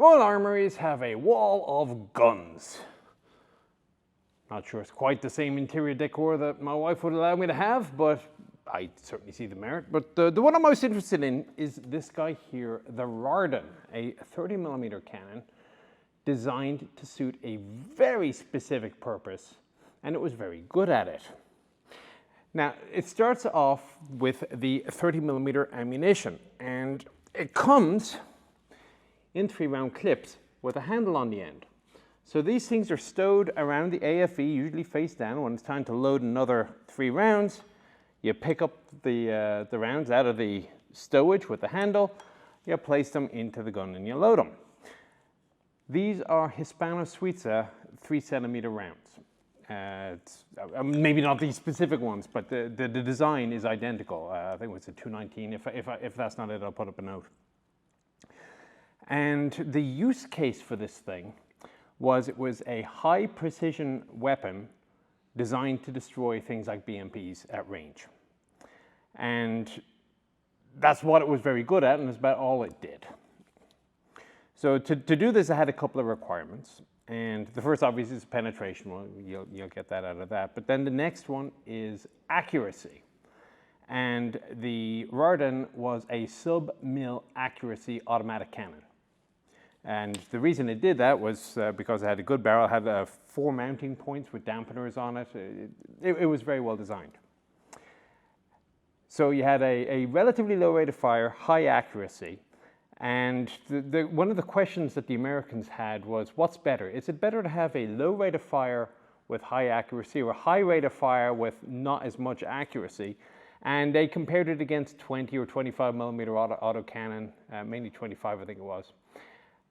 Royal Armouries have a wall of guns. Not sure it's quite the same interior decor that my wife would allow me to have, but I certainly see the merit. But the one I'm most interested in is this guy here, the Rarden, a 30mm cannon designed to suit a very specific purpose, and it was very good at it. Now, it starts off with the 30mm ammunition, and it comes in 3-round clips with a handle on the end. So these things are stowed around the AFE, usually face down. When it's time to load another 3 rounds, you pick up the rounds out of the stowage with the handle, you place them into the gun and you load them. These are Hispano Suiza 3cm rounds. Maybe not these specific ones, but the design is identical. I think it was a 219. If that's not it, I'll put up a note. And the use case for this thing was it was a high precision weapon designed to destroy things like BMPs at range. And that's what it was very good at, and it's about all it did. So to do this, I had a couple of requirements. And the first, obviously, is penetration. Well, you'll get that out of that. But then the next one is accuracy. And the Rarden was a sub-mil accuracy automatic cannon. And the reason it did that was because it had a good barrel, it had 4 mounting points with dampeners on it. It was very well designed. So you had a relatively low rate of fire, high accuracy. And one of the questions that the Americans had was, what's better? Is it better to have a low rate of fire with high accuracy or a high rate of fire with not as much accuracy? And they compared it against 20 or 25mm autocannon, mainly 25, I think it was.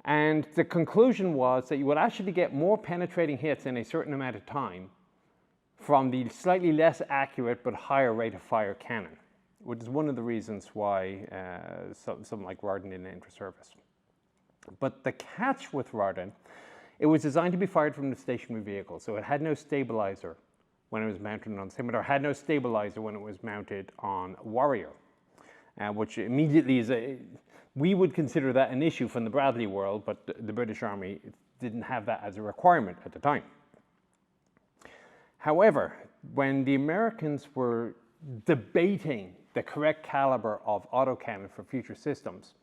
And the conclusion was that you would actually get more penetrating hits in a certain amount of time from the slightly less accurate but higher rate of fire cannon, which is one of the reasons why something like Rarden didn't enter service. But the catch with Rarden, it was designed to be fired from the stationary vehicle, so it had no stabilizer when it was mounted on Scimitar, had no stabilizer when it was mounted on Warrior, which immediately is we would consider that an issue from the Bradley world, but the British Army didn't have that as a requirement at the time. However, when the Americans were debating the correct caliber of autocannon for future systems,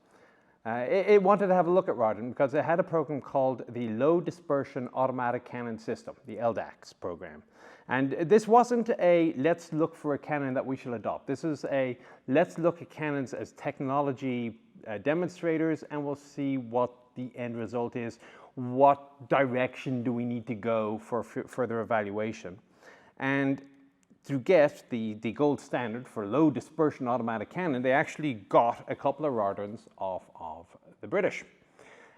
it wanted to have a look at Rarden because it had a program called the Low Dispersion Automatic Cannon System, the LODACS program. And this wasn't a let's look for a cannon that we shall adopt. This is a let's look at cannons as technology demonstrators, and we'll see what the end result is. What direction do we need to go for further evaluation? And to get the gold standard for low dispersion automatic cannon, they actually got a couple of Rardens off of the British.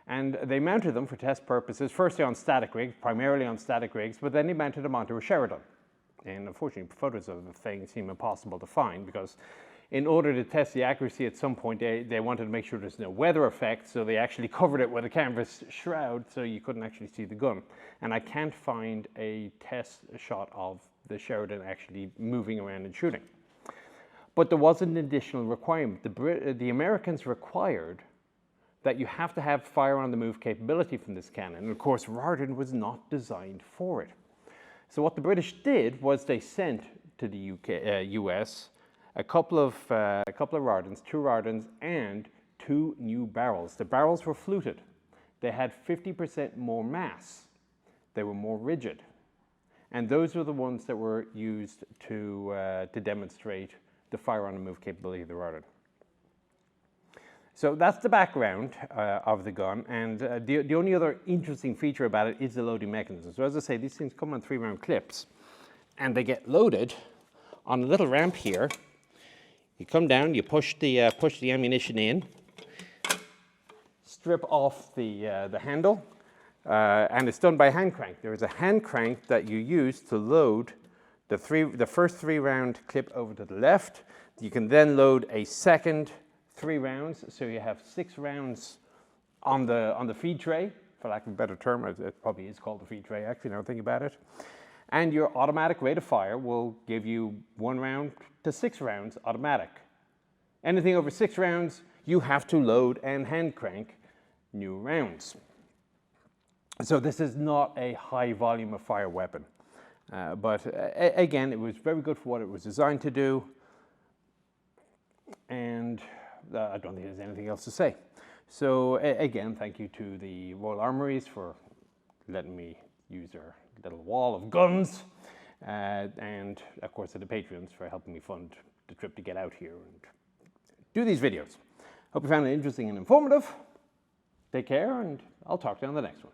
And they mounted them for test purposes, firstly on static rigs, primarily on static rigs, but then they mounted them onto a Sheridan. And unfortunately, photos of the thing seem impossible to find because in order to test the accuracy at some point, they wanted to make sure there's no weather effect, so they actually covered it with a canvas shroud so you couldn't actually see the gun. And I can't find a test shot of the Sheridan actually moving around and shooting. But there was an additional requirement. The Americans required that you have to have fire on the move capability from this cannon. And of course, Rarden was not designed for it. So what the British did was they sent to the US a couple of Rardens, 2 Rardens, and 2 new barrels. The barrels were fluted. They had 50% more mass. They were more rigid. And those were the ones that were used to demonstrate the fire on the move capability of the Rarden. So that's the background of the gun, and the only other interesting feature about it is the loading mechanism. So as I say, these things come on 3-round clips, and they get loaded on a little ramp here. You come down, you push the ammunition in, strip off the handle, and it's done by hand crank. There is a hand crank that you use to load the first 3-round clip over to the left. You can then load a second 3 rounds, so you have 6 rounds on the feed tray, for lack of a better term. It probably is called the feed tray, actually, now I think about it. And your automatic rate of fire will give you 1 round to 6 rounds automatic. Anything over 6 rounds, you have to load and hand crank new rounds. So this is not a high volume of fire weapon, but again, it was very good for what it was designed to do, and I don't think there's anything else to say. So again, thank you to the Royal Armouries for letting me use their little wall of guns, and of course to the Patreons for helping me fund the trip to get out here and do these videos. Hope you found it interesting and informative. Take care, and I'll talk to you on the next one.